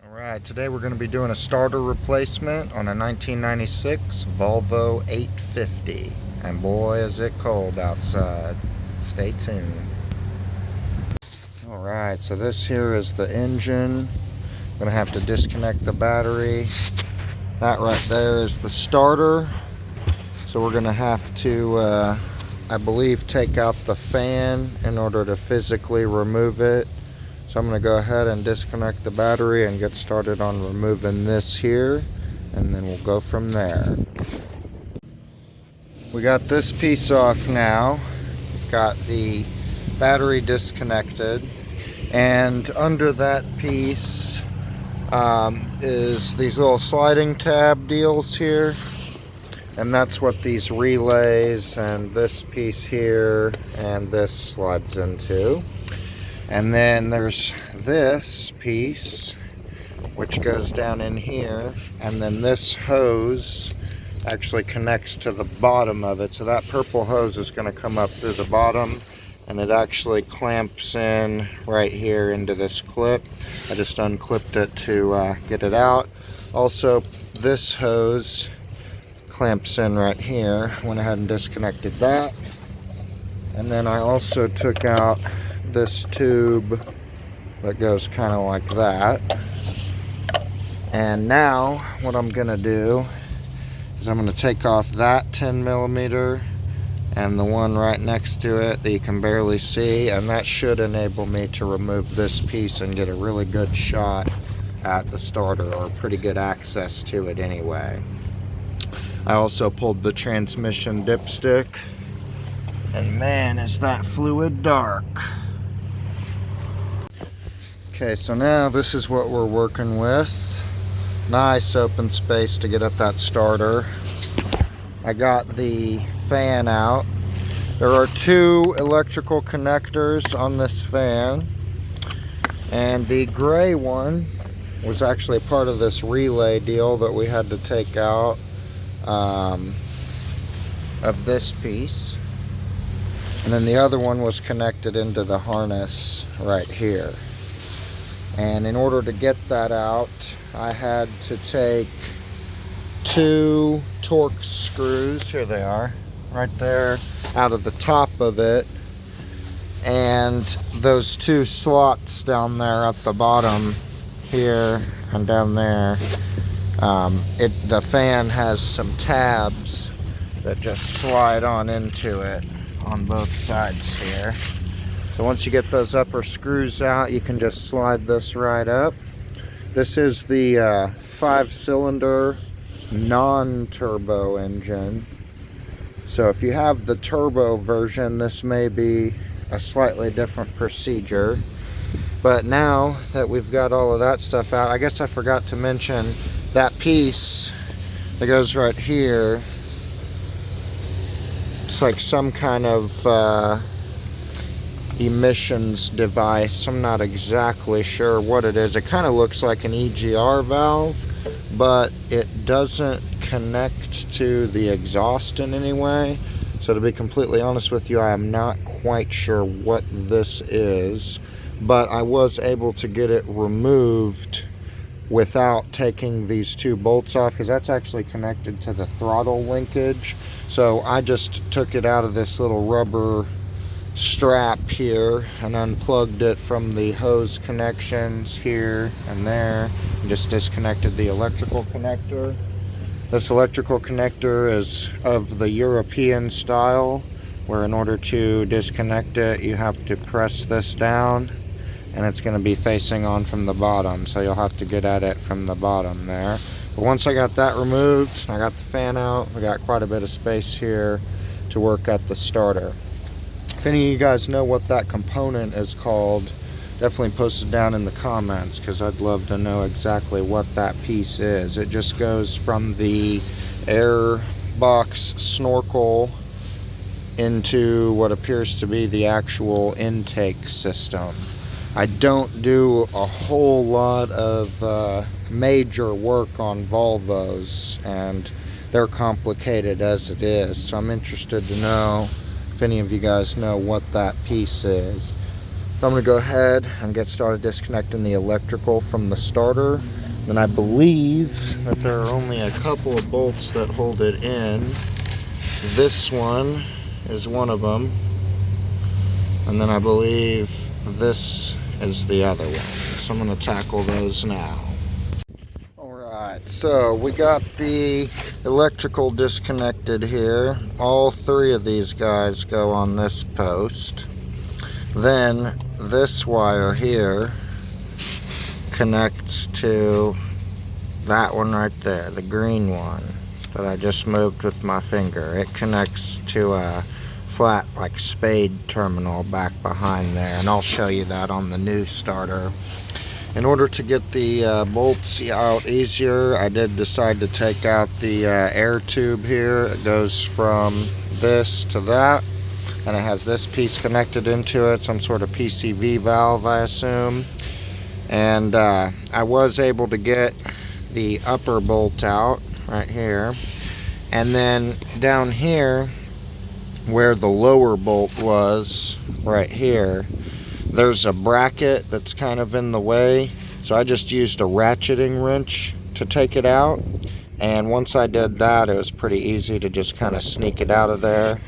Alright, today we're going to be doing a starter replacement on a 1996 Volvo 850. And boy is it cold outside. Stay tuned. Alright, so this here is the engine. I'm going to have to disconnect the battery. That right there is the starter. So we're going to have to, I believe, take out the fan in order to physically remove it. So I'm going to go ahead and disconnect the battery and get started on removing this here, and then we'll go from there. We got this piece off now. Got the battery disconnected, and under that piece is these little sliding tab deals here, and that's what these relays and this piece here and this slides into. And then there's this piece, which goes down in here, and then this hose actually connects to the bottom of it. So that purple hose is going to come up through the bottom, and it actually clamps in right here into this clip. I just unclipped it to get it out. Also, this hose clamps in right here. Went ahead and disconnected that. And then I also took out this tube that goes kind of like that. And now what I'm gonna do is I'm gonna take off that 10mm and the one right next to it that you can barely see, and that should enable me to remove this piece and get a really good shot at the starter, or pretty good access to it anyway. I also pulled the transmission dipstick, and man, is that fluid dark. Okay, so now this is what we're working with. Nice open space to get at that starter. I got the fan out. There are two electrical connectors on this fan, and the gray one was actually part of this relay deal that we had to take out of this piece. And then the other one was connected into the harness right here. And in order to get that out, I had to take two Torx screws, here they are, right there, out of the top of it, and those two slots down there at the bottom here and down there. The fan has some tabs that just slide on into it on both sides here. So once you get those upper screws out, you can just slide this right up. This is the 5-cylinder non-turbo engine. So if you have the turbo version, this may be a slightly different procedure. But now that we've got all of that stuff out, I guess I forgot to mention that piece that goes right here. It's like some kind of emissions device. I'm not exactly sure what it is. It kind of looks like an EGR valve, but it doesn't connect to the exhaust in any way. So to be completely honest with you, I am not quite sure what this is, but I was able to get it removed without taking these two bolts off, because that's actually connected to the throttle linkage. So I just took it out of this little rubber strap here and unplugged it from the hose connections here and there, and just disconnected the electrical connector. This electrical connector is of the European style, where in order to disconnect it you have to press this down, and it's going to be facing on from the bottom, so you'll have to get at it from the bottom there. But once I got that removed, I got the fan out, we got quite a bit of space here to work at the starter. If any of you guys know what that component is called, definitely post it down in the comments, because I'd love to know exactly what that piece is. It just goes from the air box snorkel into what appears to be the actual intake system. I don't do a whole lot of major work on Volvos, and they're complicated as it is, so I'm interested to know if any of you guys know what that piece is. I'm going to go ahead and get started disconnecting the electrical from the starter. Then I believe that there are only a couple of bolts that hold it in. This one is one of them. And then I believe this is the other one. So I'm going to tackle those now. Alright, so we got the electrical disconnected here. All three of these guys go on this post. Then this wire here connects to that one right there, the green one that I just moved with my finger. It connects to a flat like spade terminal back behind there, and I'll show you that on the new starter. In order to get the bolts out easier, I did decide to take out the air tube here. It goes from this to that, and it has this piece connected into it, some sort of PCV valve, I assume. And I was able to get the upper bolt out right here, and then down here where the lower bolt was right here, there's a bracket that's kind of in the way, so I just used a ratcheting wrench to take it out. And once I did that, it was pretty easy to just kind of sneak it out of there.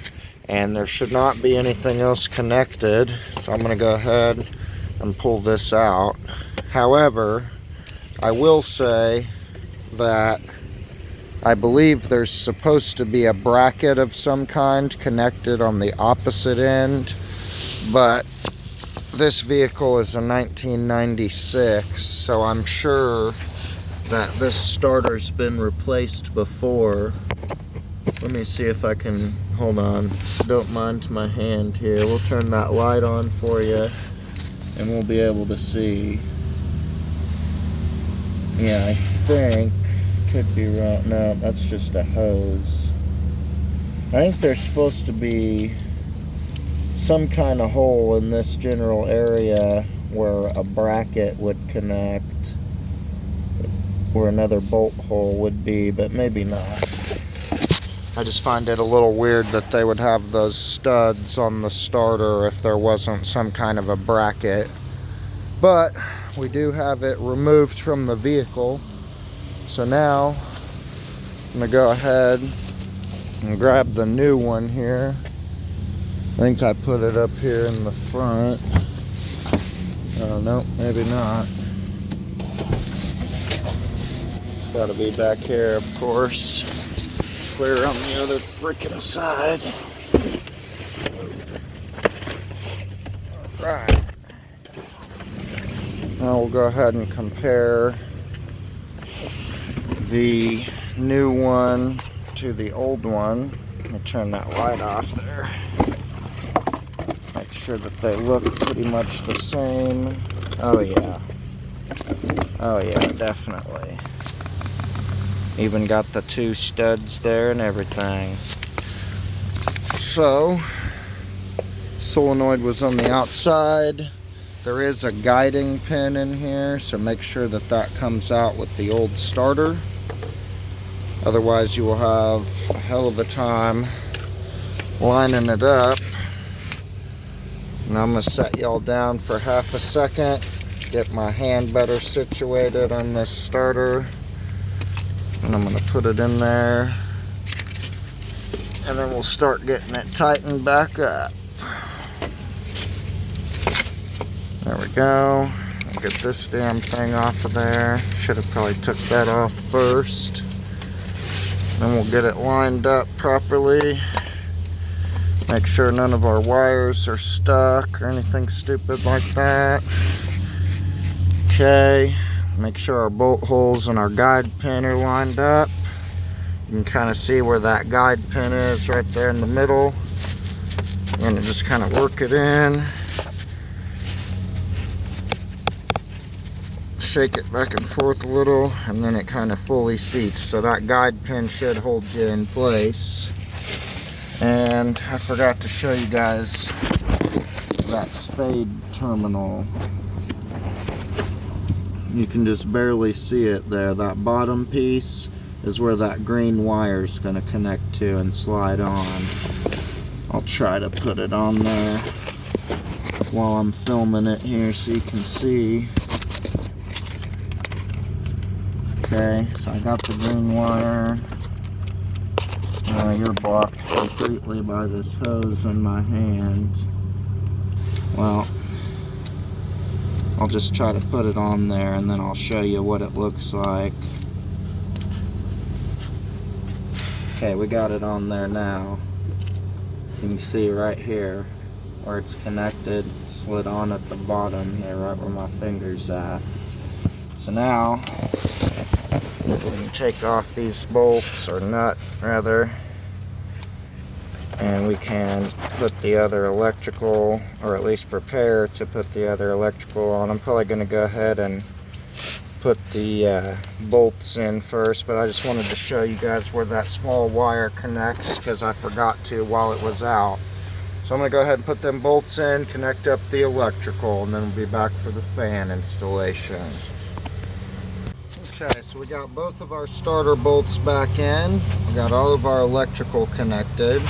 And there should not be anything else connected, so I'm going to go ahead and pull this out. However, I will say that I believe there's supposed to be a bracket of some kind connected on the opposite end, but this vehicle is a 1996, so I'm sure that this starter's been replaced before. Let me see if I can, hold on, don't mind my hand here. We'll turn that light on for you and we'll be able to see. Yeah, I think, could be wrong. No, that's just a hose. I think there's supposed to be some kind of hole in this general area where a bracket would connect, where another bolt hole would be, but maybe not. I just find it a little weird that they would have those studs on the starter if there wasn't some kind of a bracket. But we do have it removed from the vehicle. So now I'm going to go ahead and grab the new one here. I think I put it up here in the front. Oh, no, maybe not. It's got to be back here, of course. Clear on the other freaking side. Right. Now we'll go ahead and compare the new one to the old one. Let me turn that light off there. Make sure that they look pretty much the same. Oh yeah. Oh yeah, definitely. Even got the two studs there and everything. So, solenoid was on the outside. There is a guiding pin in here, so make sure that that comes out with the old starter. Otherwise you will have a hell of a time lining it up. And I'm going to set y'all down for half a second, get my hand better situated on this starter. And I'm going to put it in there, and then we'll start getting it tightened back up. There we go. I'll get this damn thing off of there. Should have probably took that off first. Then we'll get it lined up properly. Make sure none of our wires are stuck or anything stupid like that. Okay. Make sure our bolt holes and our guide pin are lined up. You can kind of see where that guide pin is right there in the middle. We're going to just kind of work it in. Shake it back and forth a little, and then it kind of fully seats. So that guide pin should hold you in place. And I forgot to show you guys that spade terminal. You can just barely see it there. That bottom piece is where that green wire is going to connect to and slide on. I'll try to put it on there. while I'm filming it here so you can see. Okay, so I got the green wire. You're blocked completely by this hose in my hand. Well, I'll just try to put it on there and then I'll show you what it looks like. Okay, we got it on there now. You can see right here where it's connected, slid on at the bottom here, right where my finger's at. So now, we can take off these bolts, or nut rather, and we can put the other electrical, or at least prepare to put the other electrical on. I'm probably going to go ahead and put the bolts in first, but I just wanted to show you guys where that small wire connects because I forgot to while it was out. So I'm going to go ahead and put them bolts in, connect up the electrical, and then we'll be back for the fan installation. Okay, so we got both of our starter bolts back in. We got all of our electrical connected.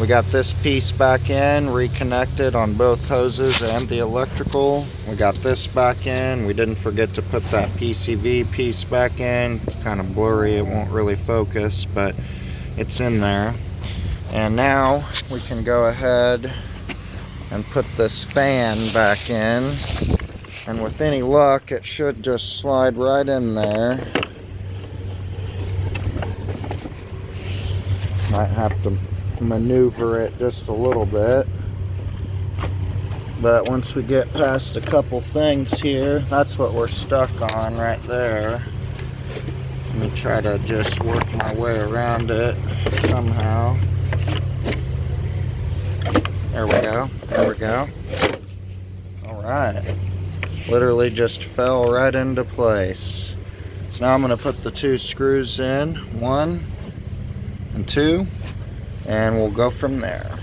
We got this piece back in, reconnected on both hoses and the electrical. We got this back in. We didn't forget to put that PCV piece back in. It's kind of blurry, it won't really focus, but it's in there. And now we can go ahead and put this fan back in. And with any luck, it should just slide right in there. Might have to maneuver it just a little bit, but once we get past a couple things here, that's what we're stuck on right there. Let me try to just work my way around it somehow. There we go, there we go. All right, literally just fell right into place. So now I'm going to put the two screws in, 1 and 2, and we'll go from there.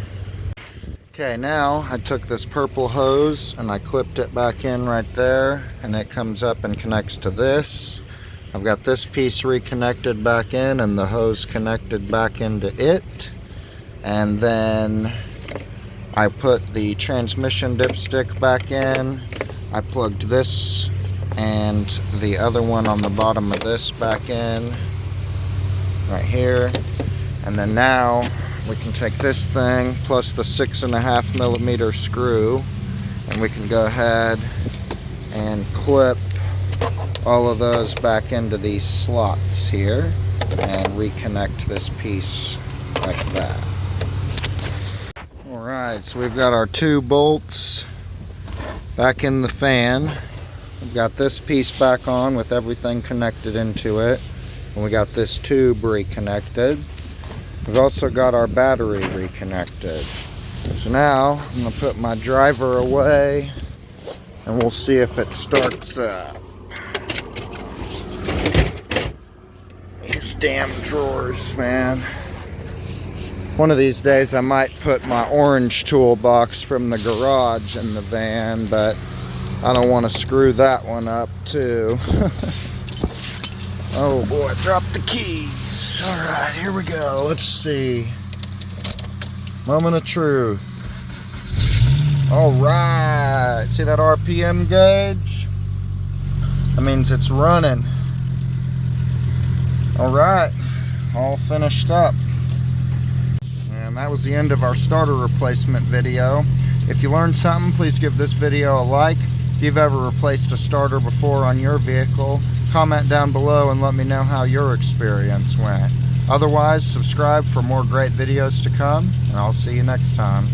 Okay, now I took this purple hose and I clipped it back in right there, and it comes up and connects to this. I've got this piece reconnected back in and the hose connected back into it. And then I put the transmission dipstick back in. I plugged this and the other one on the bottom of this back in right here. And then now we can take this thing plus the 6.5 millimeter screw, and we can go ahead and clip all of those back into these slots here and reconnect this piece like that. Alright, so we've got our 2 bolts back in the fan. We've got this piece back on with everything connected into it, and we got this tube reconnected. We've also got our battery reconnected. So now I'm going to put my driver away and we'll see if it starts up. These damn drawers, man. One of these days I might put my orange toolbox from the garage in the van, but I don't want to screw that one up too. Oh boy, I dropped the keys. Alright, here we go. Let's see. Moment of truth. Alright. See that RPM gauge? That means it's running. Alright. All finished up. And that was the end of our starter replacement video. If you learned something, please give this video a like. If you've ever replaced a starter before on your vehicle, comment down below and let me know how your experience went. Otherwise, subscribe for more great videos to come, and I'll see you next time.